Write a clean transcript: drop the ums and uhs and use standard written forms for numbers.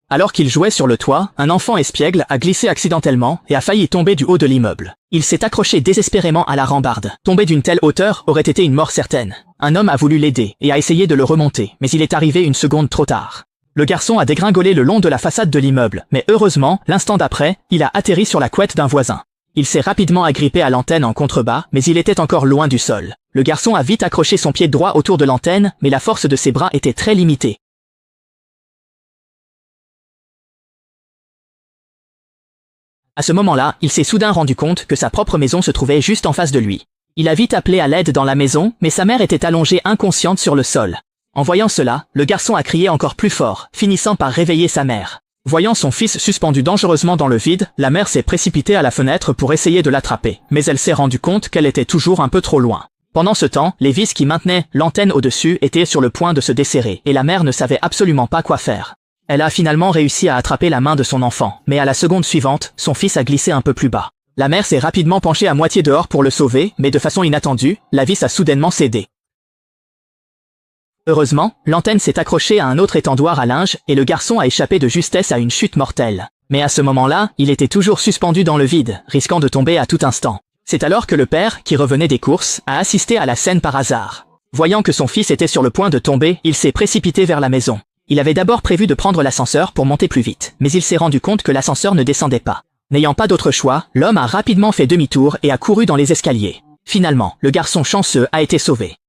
Alors qu'il jouait sur le toit, un enfant espiègle a glissé accidentellement et a failli tomber du haut de l'immeuble. Il s'est accroché désespérément à la rambarde. Tomber d'une telle hauteur aurait été une mort certaine. Un homme a voulu l'aider et a essayé de le remonter, mais il est arrivé une seconde trop tard. Le garçon a dégringolé le long de la façade de l'immeuble, mais heureusement, l'instant d'après, il a atterri sur la couette d'un voisin. Il s'est rapidement agrippé à l'antenne en contrebas, mais il était encore loin du sol. Le garçon a vite accroché son pied droit autour de l'antenne, mais la force de ses bras était très limitée. À ce moment-là, il s'est soudain rendu compte que sa propre maison se trouvait juste en face de lui. Il a vite appelé à l'aide dans la maison, mais sa mère était allongée inconsciente sur le sol. En voyant cela, le garçon a crié encore plus fort, finissant par réveiller sa mère. Voyant son fils suspendu dangereusement dans le vide, la mère s'est précipitée à la fenêtre pour essayer de l'attraper, mais elle s'est rendue compte qu'elle était toujours un peu trop loin. Pendant ce temps, les vis qui maintenaient l'antenne au-dessus étaient sur le point de se desserrer, et la mère ne savait absolument pas quoi faire. Elle a finalement réussi à attraper la main de son enfant, mais à la seconde suivante, son fils a glissé un peu plus bas. La mère s'est rapidement penchée à moitié dehors pour le sauver, mais de façon inattendue, la vis a soudainement cédé. Heureusement, l'antenne s'est accrochée à un autre étendoir à linge et le garçon a échappé de justesse à une chute mortelle. Mais à ce moment-là, il était toujours suspendu dans le vide, risquant de tomber à tout instant. C'est alors que le père, qui revenait des courses, a assisté à la scène par hasard. Voyant que son fils était sur le point de tomber, il s'est précipité vers la maison. Il avait d'abord prévu de prendre l'ascenseur pour monter plus vite, mais il s'est rendu compte que l'ascenseur ne descendait pas. N'ayant pas d'autre choix, l'homme a rapidement fait demi-tour et a couru dans les escaliers. Finalement, le garçon chanceux a été sauvé.